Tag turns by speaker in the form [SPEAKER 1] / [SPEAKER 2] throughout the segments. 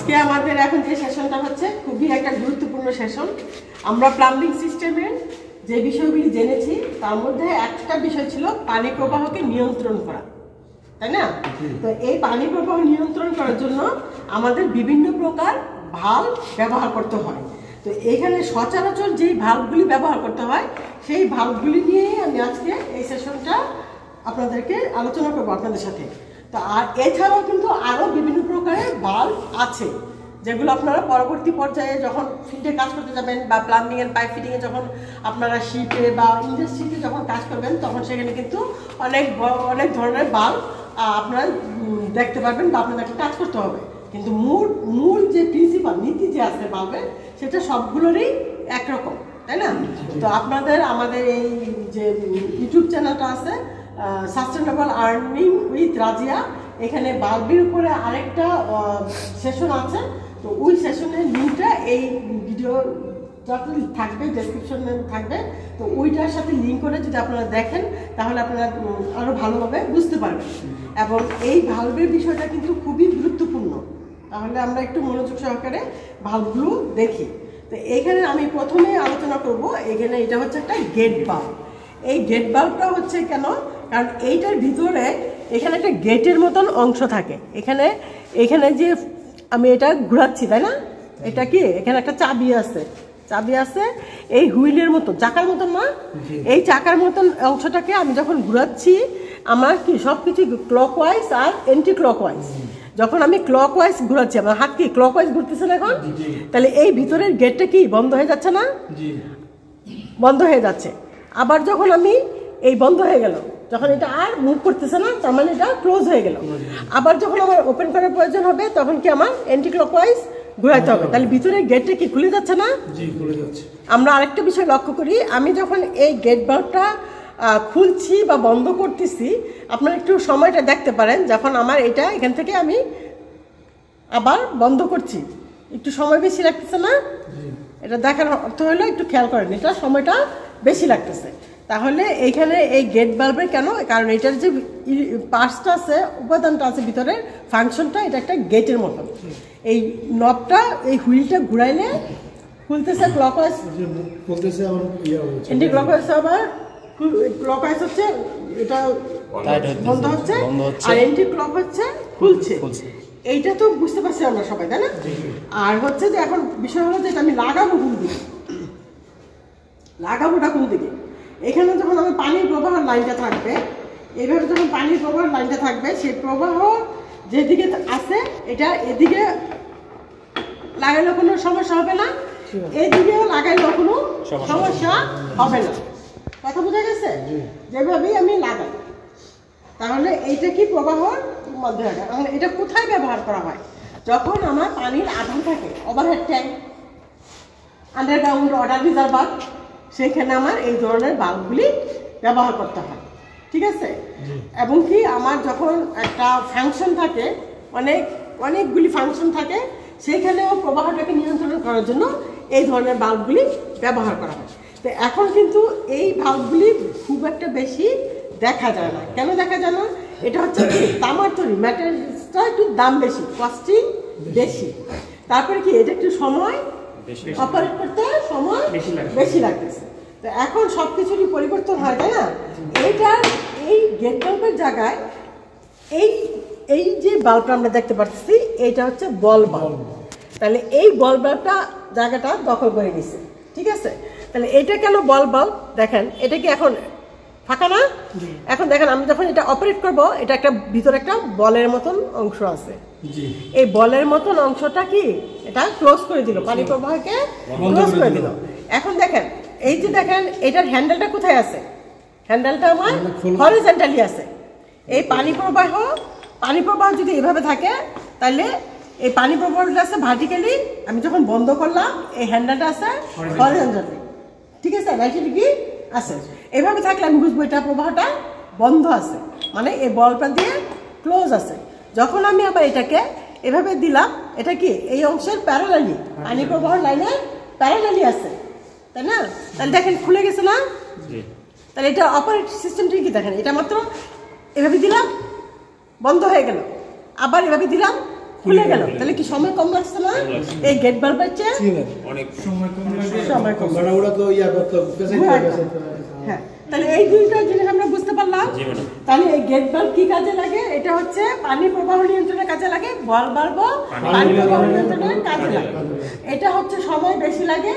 [SPEAKER 1] আজকে আমাদের এখন যে সেশনটা হচ্ছে খুবই একটা গুরুত্বপূর্ণ সেশন। আমরা প্লাম্বিং সিস্টেমের যে বিষয়গুলি জেনেছি তার মধ্যে একটা বিষয় ছিল পানি প্রবাহকে নিয়ন্ত্রণ করা, তাই না? তো এই পানি প্রবাহ নিয়ন্ত্রণ করার জন্য আমাদের বিভিন্ন প্রকার ভাল্ব ব্যবহার করতে হয়। তো এখানে সচরাচর যেই ভাল্বগুলি ব্যবহার করতে হয় সেই ভাল্বগুলি নিয়েই আমি আজকে এই সেশনটা আপনাদেরকে আলোচনা করবো আপনাদের সাথে। তো আর এছাড়াও কিন্তু আরও বিভিন্ন প্রকারের ভাল্ব আছে যেগুলো আপনারা পরবর্তী পর্যায়ে যখন ফিল্ডে কাজ করতে যাবেন বা প্লাম্বিং এন্ড পাইপ ফিটিংয়ে যখন আপনারা শিপে বা ইন্ডাস্ট্রিতে যখন কাজ করবেন তখন সেখানে কিন্তু অনেক ধরনের ভাল্ব আপনারা দেখতে পারবেন বা আপনাদেরকে কাজ করতে হবে। কিন্তু মূল যে প্রিন্সিপাল নীতি যে আছে ভাল্বের সেটা সবগুলোরই একরকম, তাই না? তো আমাদের এই যে ইউটিউব চ্যানেলটা আছে সাস্টেনেবল আর্নিং উইথ রাজিয়া, এখানে বাল্বের উপরে আরেকটা সেশন আছে। তো ওই সেশনের লিঙ্কটা এই ভিডিও যত থাকবে ডেসক্রিপশনে থাকবে, তো ওইটার সাথে লিঙ্ক করে যদি আপনারা দেখেন তাহলে আপনারা আরও ভালোভাবে বুঝতে পারবেন। এবং এই ভাল্বের বিষয়টা কিন্তু খুবই গুরুত্বপূর্ণ। তাহলে আমরা একটু মনোযোগ সহকারে ভাল্বগুলো দেখি। তো এইখানে আমি প্রথমে আলোচনা করব, এখানে এটা হচ্ছে একটা গেট বাল্ব। এই গেট বাল্বটা হচ্ছে কেন, কারণ এইটার ভিতরে এখানে একটা গেটের মতন অংশ থাকে। এখানে যে আমি এটা ঘোরাচ্ছি, তাই না? এটা কি এখানে একটা চাবি আছে এই হুইলের মতো, চাকার মতন না? এই চাকার মতন অংশটাকে আমি যখন ঘোরাচ্ছি আমার কি সব কিছু ক্লকওয়াইজ আর এন্টি ক্লকওয়াইজ। যখন আমি ক্লকওয়াইজ ঘোরাচ্ছি আমার হাত কি ক্লকওয়াইজ ঘুরতেছে না এখন, তাহলে এই ভিতরের গেটটা কি বন্ধ হয়ে যাচ্ছে না? বন্ধ হয়ে যাচ্ছে। আবার যখন আমি এই বন্ধ হয়ে গেল, যখন এটা আর মুভ করতেছে না তার মানে এটা ক্লোজ হয়ে গেল। আবার যখন আমার ওপেন করার প্রয়োজন হবে তখন কি আমার অ্যান্টি ক্লকওয়াইজ ঘোরাতে হবে। তাহলে ভিতরের গেটটা কি খুলে যাচ্ছে না?
[SPEAKER 2] জি, খুলে যাচ্ছে।
[SPEAKER 1] আমরা আরেকটা বিষয় লক্ষ্য করি, আমি যখন এই গেট বাল্বটা খুলছি বা বন্ধ করতেছি আপনারা একটু সময়টা দেখতে পারেন। যখন আমার এটা এখান থেকে আমি আবার বন্ধ করছি একটু সময় বেশি লাগতেছে না? এটা দেখার অর্থ হলো একটু খেয়াল করেন, এটা সময়টা বেশি লাগতেছে। তাহলে এইখানে এই গেট বাল্বের কেন, কারণ এটার যে পার্টসটা আছে, উপাদানটা আছে ভিতরের ফাংশনটা, এটা একটা গেটের মতন। এই নবটা এই হুইলটা ঘুরাইলে খুলতেছে ক্লকওয়াইজ,
[SPEAKER 2] খুলতেছে আবার
[SPEAKER 1] এন্টি ক্লকওয়াইজ, আবার ক্লকওয়াইজ হচ্ছে এটা বন্ধ হচ্ছে, আর এন্টি ক্লক হচ্ছে খুলছে। এইটা তো বুঝতে পারছি আমরা সবাই, তাই না? আর হচ্ছে যে এখন বিষয় হলো যে এটা আমি লাগাবো কোন দিকে, লাগাবোটা কোন দিকে। এখানে যখন আমার পানির প্রবাহ লাইনটা থাকবে, এইভাবে যখন পানির প্রবাহ লাইনটা থাকবে, সেই প্রবাহ যেদিকে আছে এটা এদিকে লাগাইলে কোনো সমস্যা হবে না, এদিকেও লাগাইলেও কোনো সমস্যা হবে না। কথা বোঝা গেছে? যেভাবেই আমি লাগাই, তাহলে এইটা কি প্রবাহর মধ্যে রাখা। তাহলে এটা কোথায় ব্যবহার করা হয়? যখন আমার পানির আধার থাকে, overhead tank, underground water reservoir, সেখানে আমার এই ধরনের বাল্বগুলি ব্যবহার করতে হয়, ঠিক আছে? এবং কি আমার যখন একটা ফাংশন থাকে, অনেকগুলি ফাংশন থাকে, সেইখানেও প্রবাহটাকে নিয়ন্ত্রণ করার জন্য এই ধরনের বাল্বগুলি ব্যবহার করা হয়। তো এখন কিন্তু এই বাল্বগুলি খুব একটা বেশি দেখা যায় না। কেন দেখা যায় না? এটা হচ্ছে তামার তৈরি, ম্যাটেরিয়ালসটা একটু দাম বেশি, কস্টিং বেশি। তারপরে কি এটা একটু সময় অপারেট করতে সময় বেশি লাগতেছে। তো এখন সব কিছুরই পরিবর্তন হয়, তাই না? এই গেট বাল্বের জায়গায় এই যে বাল্বটা আমরা দেখতে পাচ্ছি এইটা হচ্ছে বল বাল্ব। তাহলে এই বল বাল্বটা জায়গাটা দখল করে নিছে, ঠিক আছে? তাহলে এটা কেন বল বাল্ব? দেখেন এটা কি এখন ফাঁকা না? এখন দেখেন আমি যখন এটা অপারেট করব, এটা একটা ভিতরে একটা বলের মতন অংশ আছে। এই বলের মতন অংশটা কি এটা ক্লোজ করে দিল, পানি প্রবাহকে ক্লোজ করে দিল। এখন দেখেন এই যে দেখেন এটার হ্যান্ডেলটা কোথায় আছে? হ্যান্ডেলটা আমার হরিজন্টালি আছে। এই পানি প্রবাহ যদি এভাবে থাকে তাহলে এই পানি প্রবাহটা আছে ভার্টিক্যালি, আমি যখন বন্ধ করলাম এই হ্যান্ডেলটা আছে হরিজন্টালি, ঠিক আছে? 90 ডিগ্রি আছে। এভাবে থাকলে আমি বুঝবো এটা প্রবাহটা বন্ধ আছে, মানে এই বলটা দিয়ে ক্লোজ আছে। যখন আমি আবার এটাকে এভাবে দিলাম, এটা কি এই অংশের প্যারালালি, পানি প্রবাহ লাইনের প্যারালালি আছে, তাই না? তাহলে দেখেন খুলে গেছে না? তাহলে এটা অপারেট সিস্টেমটা কি দেখেন, এটা মাত্র এভাবে দিলাম বন্ধ হয়ে গেল, আবার এভাবে দিলাম খুলে গেল, তাহলে কি সময় কম লাগছে না? এই গেট বাল্বের চেয়ে
[SPEAKER 2] অনেক সময় কম লাগে,
[SPEAKER 1] সময় কম
[SPEAKER 2] মানে ওরা তো ইয়া করতে
[SPEAKER 1] হ্যাঁ। তাহলে এই দুইটা জিনিস আমরা বুঝতে পারলাম। তাহলে এই গেট বাল্ব কি কাজে লাগে? এটা হচ্ছে পানি প্রবাহ নিয়ন্ত্রণের কাজে লাগে, বল বাল্ব পানি প্রবাহ নিয়ন্ত্রণের কাজে লাগে। এটা হচ্ছে সময় বেশি লাগে,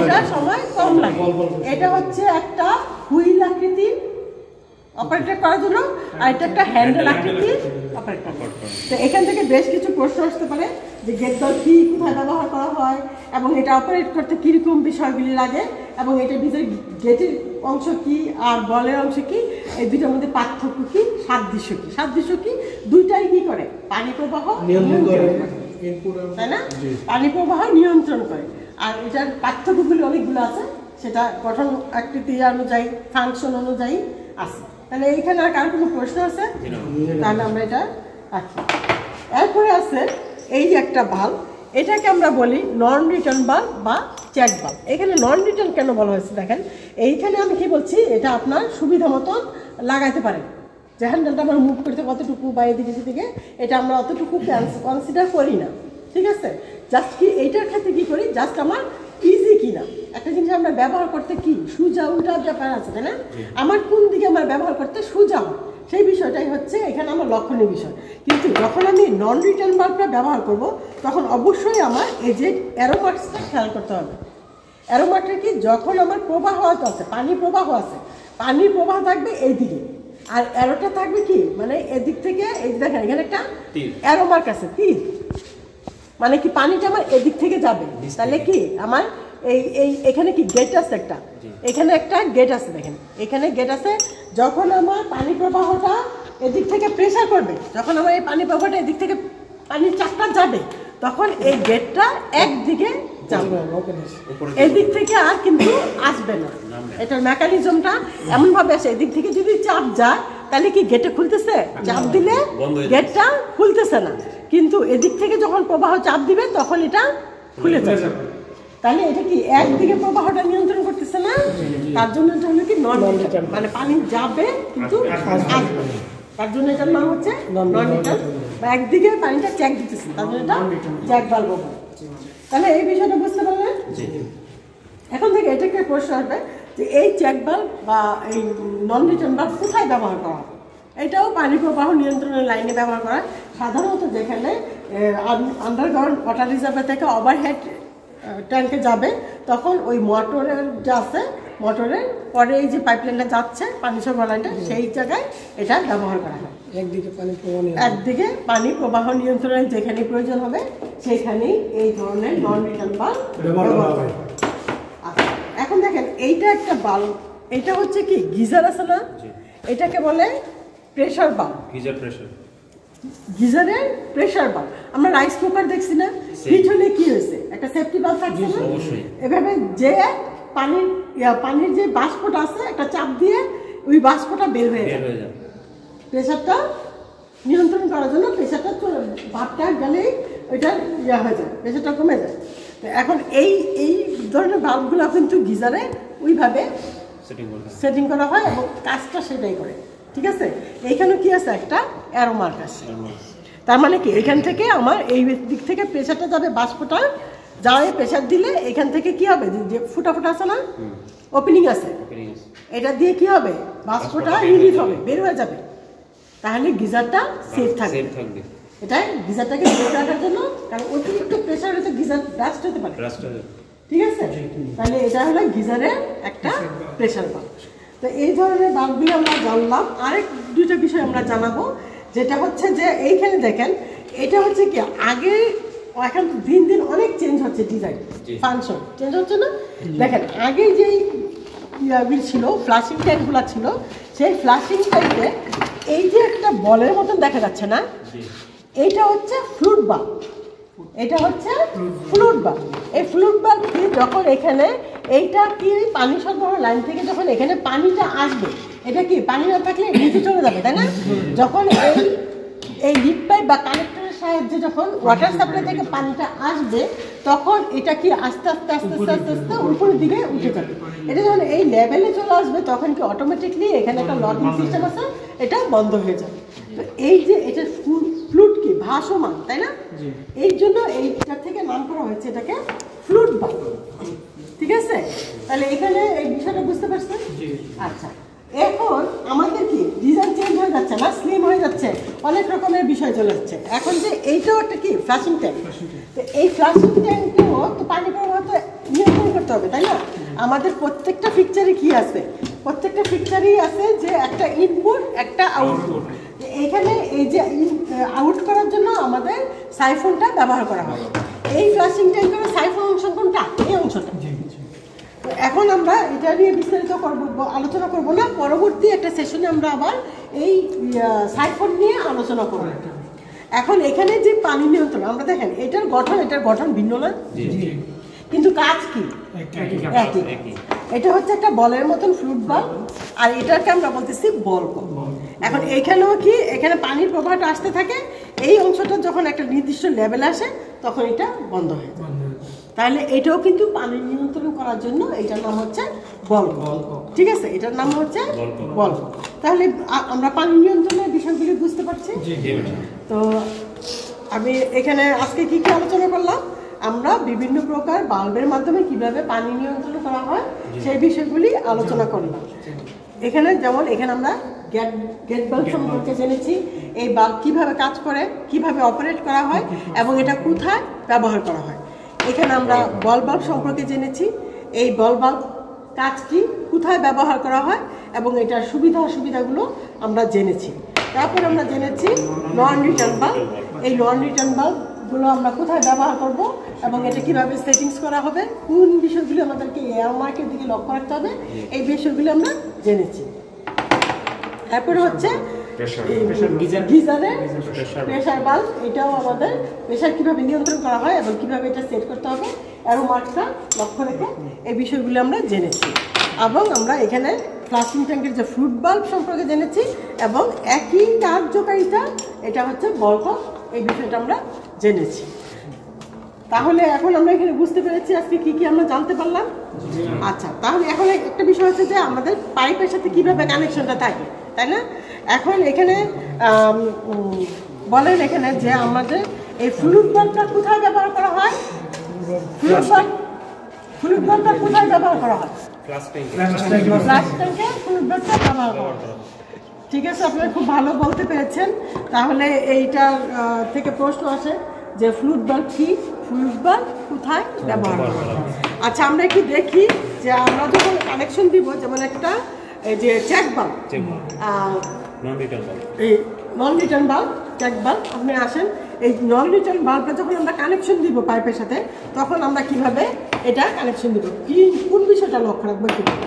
[SPEAKER 1] এটা সময় কম লাগে। এটা হচ্ছে একটা হুইল আকৃতির অপারেটর করার জন্য, আর এটা একটা হ্যান্ডেল আকৃতির অপারেটর। তো এখান থেকে বেশ কিছু প্রশ্ন আসতে পারে যে গেট বাল্ব কি, কোথায় ব্যবহার করা হয়, এবং এটা অপারেট করতে কিরকম বিষয়গুলি লাগে, এবং এটার ভিতরে গেটের অংশ কি আর বলের অংশ কি, এই দুইটার মধ্যে পার্থক্য কি, সাদৃশ্য কি। সাদৃশ্য কি? দুইটাই কি করে? পানি প্রবাহ নিয়ন্ত্রণ করে, তাই না? পানি প্রবাহ নিয়ন্ত্রণ করে। আর এটার পার্থক্যগুলি অনেকগুলো আছে, সেটা গঠন আকৃতি অনুযায়ী, ফাংশন অনুযায়ী আছে। তাহলে এইখানে আর কার কোনো প্রশ্ন আছে? তাহলে আমরা এটা রাখি। এরপরে আছে এই যে একটা বাল্ব, এটাকে আমরা বলি নন রিটার্ন বাল্ব বা চ্যাক বাল্ব। এখানে নন রিটার্ন কেন বলা হয়েছে দেখেন, এইখানে আমি কি বলছি, এটা আপনার সুবিধা মতন লাগাইতে পারেন। যে হ্যান্ডেলটা আমরা মুভ করতে কতটুকু বা এদিকে সেদিকে, এটা আমরা অতটুকু কনসিডার করি না, ঠিক আছে? জাস্ট কি এইটার ক্ষেত্রে কী করি, জাস্ট আমার ইজি কিনা একটা জিনিস আমরা ব্যবহার করতে কি সুজা উল্টা ব্যাপার আছে, তাই না? আমার কোন দিকে আমার ব্যবহার করতে সুজা হয়, সেই বিষয়টাই হচ্ছে এখানে আমার লক্ষণীয় বিষয়। কিন্তু যখন আমি নন রিটার্ন বাল্বটা ব্যবহার করব, তখন অবশ্যই আমার এই যে অ্যারো মার্কসটা খেয়াল করতে হবে। অ্যারো মার্কটা কি? যখন আমার প্রবাহ আছে, পানির প্রবাহ আছে, পানির প্রবাহ থাকবে এই দিকে, আর অ্যারোটা থাকবে কি মানে এদিক থেকে, এই দেখেন এখানে একটা অ্যারো মার্ক আছে, তীর, মানে কি পানিটা আমার এদিক থেকে যাবে। তাহলে কি আমার এখানে কি গেট আছে একটা, এখানে একটা গেট আছে, দেখেন এখানে গেট আছে। যখন আমার পানি প্রবাহটা এদিক থেকে প্রেসার করবে, যখন আমার এই পানি প্রবাহটা এদিক থেকে পানির চাপটা যাবে, তখন এই গেটটা একদিকে যাবে, এদিক থেকে আর কিন্তু আসবে না। এটার মেকানিজমটা এমনভাবে আসে, এদিক থেকে যদি চাপ যায় তাহলে কি গেটে খুলতেছে, চাপ দিলে গেটটা খুলতেছে না, কিন্তু এদিক থেকে যখন প্রবাহ চাপ দিবে তখন এটা খুলে যাবে। তাহলে এটা কি একদিকে প্রবাহটা নিয়ন্ত্রণ করতেছে না, তার জন্য এটা হলো কি নন রিটার্ন, মানে পানি যাবে কিন্তু আসবে, তার জন্য এটার নাম হচ্ছে নন রিটার্ন, বা একদিকে পানিটা চ্যাক দিতেছে, তার জন্য এটা চ্যাক বাল্ব। তাহলে এই বিষয়টা বুঝতে পারলেন? এখন থেকে এটাকে প্রশ্ন আসবে যে এই চ্যাক বাল্ব বা এই নন রিটার্ন বাল্ব কোথায় ব্যবহার করা হয়? এটাও পানি প্রবাহ নিয়ন্ত্রণের লাইনে ব্যবহার করা হয়। সাধারণত যেখানে আন্ডারগ্রাউন্ড ওয়াটার রিজার্ভার থেকে ওভারহেড ট্যাঙ্কে যাবে, তখন ওই মোটরের যা আছে, মোটরের পরে এই যে পাইপলাইনটা যাচ্ছে পানি সরবরাহ লাইনটা, সেই জায়গায় এটা ব্যবহার করা হয়। একদিকে পানি প্রবাহ নিয়ন্ত্রণের যেখানে প্রয়োজন হবে সেখানেই এই ধরনের নন রিটার্ন বাল্ব ব্যবহার করা হয়। আচ্ছা, এখন দেখেন এইটা একটা বাল্ব, এটা হচ্ছে কি গিজার আছে না, এটাকে বলে প্রেসার বাল্ব। গিজারের প্রেসার বাল্ব। আমরা রাইস কুকার দেখছি না, হিট হলে কি হয়েছে, একটা সেফটি বাল্ব থাকছে না, এভাবে যে পানির যে বাষ্পটা আছে একটা চাপ দিয়ে ওই বাষ্পটা বের হয়ে যায়, প্রেসারটা নিয়ন্ত্রণ করার জন্য প্রেসারটা ভাবটা গেলেই ওইটা হয়ে যায়, প্রেসারটা কমে যায়। তো এখন এই ধরনের বাল্বগুলো কিন্তু গিজারে ওইভাবে সেটিং করা হয় এবং কাজটা সেটাই করে, ঠিক আছে? এইখানে কি আছে, একটা অ্যারো মার্ক আছে, তার মানে কি এখান থেকে আমার এই দিক থেকে প্রেসারটা যাবে, বাষ্পটা যাওয়ায় প্রেসার দিলে এখান থেকে কি হবে, যে ফুটা ফুটা আছে না, ওপেনিং আছে, এটা দিয়ে কি হবে, বাষ্পটা রিলিজ হবে, বের হয়ে যাবে, তাহলে গিজারটা সেফ থাকবে। এটাই গিজারটাকে সেফ রাখার জন্য, কারণ অতিরিক্ত প্রেসার হতে গিজার ব্রাস্ট হতে পারে, ঠিক আছে? তাহলে এটা হলো গিজারের একটা প্রেসার বাল্ব। তো এই ধরনের বাল্বগুলো আমরা জানলাম। আরেক দুটো বিষয় আমরা জানাবো, যেটা হচ্ছে যে এইখানে দেখেন এটা হচ্ছে কি আগে, এখন দিন দিন অনেক চেঞ্জ হচ্ছে, ডিজাইন ফাংশন চেঞ্জ হচ্ছে না। দেখেন আগে যেই ইয়াগুলি ছিল, ফ্লাশিং ট্যাঙ্কগুলো ছিল, সেই ফ্লাশিং ট্যাঙ্কে এই যে একটা বলের মতন দেখা যাচ্ছে না, এইটা হচ্ছে ফ্লুট বাল্ব, এটা হচ্ছে ফ্লুট বাল্ব। এই ফ্লুট বাল্ব কি যখন এখানে এইটা কি পানি সরবরাহ লাইন থেকে যখন এখানে পানিটা আসবে, এটা কি পানি না থাকলে নিচে চলে যাবে, তাই না? যখন এই লিড পাইপ বা কানেক্টরের সাহায্যে যখন ওয়াটার সাপ্লাই থেকে পানিটা আসবে, তখন এটা কি আস্তে আস্তে আস্তে আস্তে আস্তে আস্তে উপরের দিকে উঠে যাবে। এটা যখন এই লেভেলে চলে আসবে, তখন কি অটোমেটিকলি এখানে একটা লকিং সিস্টেম আছে, এটা বন্ধ হয়ে যাবে। তো এই যে এটা ফ্লুট কি ভাসমান, তাই না? এই জন্য এইটার থেকে নাম করা হয়েছে এটাকে ফ্লুট বাল্ব। ঠিক আছে, তাহলে এখানে এই বিষয়টা বুঝতে পারছেন? আচ্ছা, এখন আমাদের কি ডিজাইন চেঞ্জ হয়ে যাচ্ছে না, স্লিম হয়ে যাচ্ছে, অনেক রকমের বিষয় চলে যাচ্ছে। এখন যে এইটাও একটা কি ফ্লাশিং ট্যাঙ্ক, তো এই ফ্লাশিং ট্যাঙ্কও তো পানি প্রবাহ তো নিয়ন্ত্রণ করতে হবে, তাই না? আমাদের প্রত্যেকটা পিকচারে কি আছে, প্রত্যেকটা পিকচারেই আছে যে একটা ইনপুট একটা আউটপুট। এখানে এই যে আউট করার জন্য আমাদের সাইফনটা ব্যবহার করা হয়। এই ফ্লাশিং ট্যাঙ্কের সাইফন অংশ কোনটা? এই অংশটা। এখন আমরা এটা নিয়ে বিস্তারিত আলোচনা করব না, পরবর্তী একটা সেশনে আমরা আবার এই সাইফন নিয়ে আলোচনা করব। এখন এখানে যে পানি নিয়ন্ত্রণ আমরা দেখেন এটার গঠন ভিন্ন না, কিন্তু কাজ কি একই। এটা হচ্ছে একটা বলের মতন ফ্লুট বাল্ব, আর এটাকে আমরা বলতেছি বল কল। এখন এখানেও কি, এখানে পানির প্রবাহটা আসতে থাকে, এই অংশটা যখন একটা নির্দিষ্ট লেভেল আসে তখন এটা বন্ধ হয়ে যায়। তাহলে এটাও কিন্তু পানি নিয়ন্ত্রণ করার জন্য এটার নাম হচ্ছে বল। ঠিক আছে, এটার নাম হচ্ছে বল। তাহলে আমরা পানি নিয়ন্ত্রণের বিষয়গুলি বুঝতে পারছি। তো আমি এখানে আজকে কি কি আলোচনা করলাম, আমরা বিভিন্ন প্রকার বাল্বের মাধ্যমে কিভাবে পানি নিয়ন্ত্রণ করা হয় সেই বিষয়গুলি আলোচনা করলাম। এখানে যেমন এখানে আমরা গেট বাল্ব সম্পর্কে জেনেছি, এই বাল্ব কিভাবে কাজ করে, কিভাবে অপারেট করা হয় এবং এটা কোথায় ব্যবহার করা হয়। এখানে আমরা বল বাল্ব সম্পর্কে জেনেছি, এই বল বাল্ব কাজ কি, কোথায় ব্যবহার করা হয় এবং এটার সুবিধা অসুবিধাগুলো আমরা জেনেছি। তারপর আমরা জেনেছি নন রিটার্ন বাল্ব, এই নন রিটার্ন বাল্বগুলো আমরা কোথায় ব্যবহার করব এবং এটা কিভাবে সেটিংস করা হবে, কোন বিষয়গুলো আমাদেরকে এয়ার মার্কের দিকে লক্ষ্য রাখতে হবে, এই বিষয়গুলো আমরা জেনেছি। তারপরে হচ্ছে গিজারের প্রেসার বাল্ব, এটাও আমাদের প্রেসার কিভাবে নিয়ন্ত্রণ করা হয় এবং কিভাবে এটা সেট করতে হবে, অ্যারো মার্কটা লক্ষ্য রেখে এই বিষয়গুলো আমরা জেনেছি। এবং আমরা এখানে ফ্লাশিং ট্যাঙ্কের যে ফ্লুট বাল্ব সম্পর্কে জেনেছি এবং একই কার্যকারিতা, এটা হচ্ছে বল কল, এই বিষয়টা আমরা জেনেছি। তাহলে এখন আমরা এখানে বুঝতে পেরেছি আজকে কি কি আমরা জানতে পারলাম। আচ্ছা, তাহলে এখন একটা বিষয় হচ্ছে যে আমাদের পাইপের সাথে কিভাবে কানেকশনটা থাকে, তাই না? এখন এখানে বলেন এখানে যে আমাদের এই ফ্লুট বাল্বটা কোথায় ব্যবহার করা হয়, ফ্লুট বাল্বটা কোথায় ব্যবহার করা হয়? ফ্লাশ ট্যাঙ্কে ফ্লুট বাল্বটা ব্যবহার করা হয়। ঠিক আছে, আপনারা খুব ভালো বলতে পেরেছেন। তাহলে এইটার থেকে প্রশ্ন আসে যে ফ্লুট বাল্ব কি, ফ্লুট বাল্ব কোথায় ব্যবহার করা হয়। আচ্ছা, আমরা একটু দেখি যে আমরা যখন কানেকশন দিব, যেমন একটা এই যে চেক বাল্ব, এই non return bulb, check bulb, আপনি আসেন, এই নন রিটার্ন বাল্বটা যখন আমরা কানেকশন দিব পাইপের সাথে, তখন আমরা কিভাবে এটা কানেকশন দিব, কি কোন বিষয়টা লক্ষ্য রাখবো কিভাবে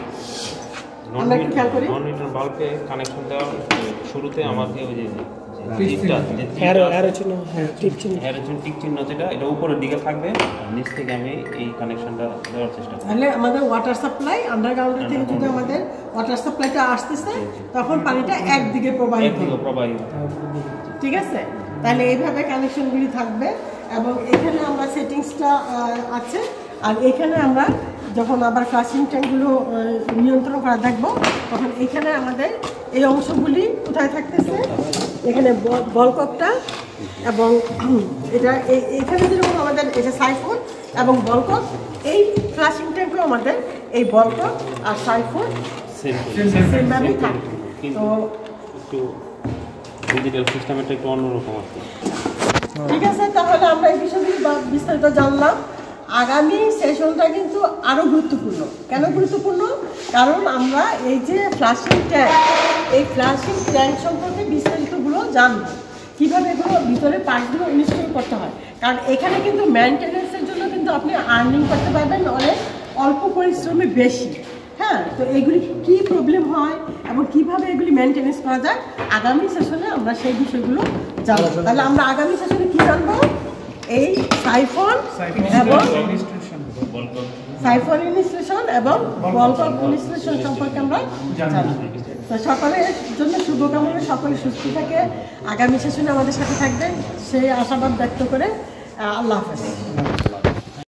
[SPEAKER 1] আমরা একটু খেয়াল করি।
[SPEAKER 3] নন রিটার্ন বাল্বে কানেকশন দেওয়ার শুরুতে আমাকে ওই যে টিক চিহ্ন যেটা, এটা উপরের দিকে থাকবে, নিচ থেকে আমি এই কানেকশনটা দেওয়ার চেষ্টা করি।
[SPEAKER 1] তাহলে আমাদের ওয়াটার সাপ্লাই আন্ডারগ্রাউন্ডের থেকে যদি আমাদের ওয়াটার সাপ্লাইটা আসতেছে, তখন পানিটা একদিকে প্রবাহিত। ঠিক আছে, তাহলে এইভাবে কানেকশনগুলি থাকবে এবং এখানে আমরা সেটিংসটা আছে। আর এখানে আমরা যখন আবার ফ্লাশিং ট্যাঙ্কগুলো নিয়ন্ত্রণ করা দেখবো, তখন এখানে আমাদের এই অংশগুলি কোথায় থাকতেছে, এখানে বলককটা এবং এটা এইখানে যেরকম আমাদের এটা সাইফন এবং বলকক, এই ফ্লাশিং ট্যাঙ্কও আমাদের এই বলকক আর সাইফন সেমভাবেই থাকবে। তো
[SPEAKER 3] একটু ডিজিটাল সিস্টেমটা একটু অন্যরকম আছে।
[SPEAKER 1] ঠিক আছে, তাহলে আমরা এই বিষয়গুলি বিস্তারিত জানলাম। আগামী সেশনটা কিন্তু আরও গুরুত্বপূর্ণ। কেন গুরুত্বপূর্ণ? কারণ আমরা এই যে ফ্লাশিং ট্যাঙ্ক, এই ফ্লাশিং ট্যাঙ্ক সম্পর্কে বিস্তারিতগুলো জানবো, কীভাবে এগুলো ভিতরে পার্টগুলো ইনস্টল করতে হয়। কারণ এখানে কিন্তু মেনটেন্যান্সের জন্য কিন্তু আপনি আর্নিং করতে পারবেন অনেক অল্প পরিশ্রমে বেশি। হ্যাঁ, তো এগুলি কী প্রবলেম হয় এবং কীভাবে এগুলি মেনটেন্যান্স করা যায়, আগামী সেশনে আমরা সেই বিষয়গুলো জানবো। তাহলে আমরা আগামী সেশনে কী জানবো? এই সাইফন এবং সাইফন ইনস্টলেশন এবং বলকক ইনস্টলেশন সম্পর্কে আমরা জানবো। তো সকলের জন্য শুভকামনা, সকলে সুস্থ থাকে, আগামী সেশনে আমাদের সাথে থাকবেন সেই আশাবাদ ব্যক্ত করে আল্লাহ হাফেজ।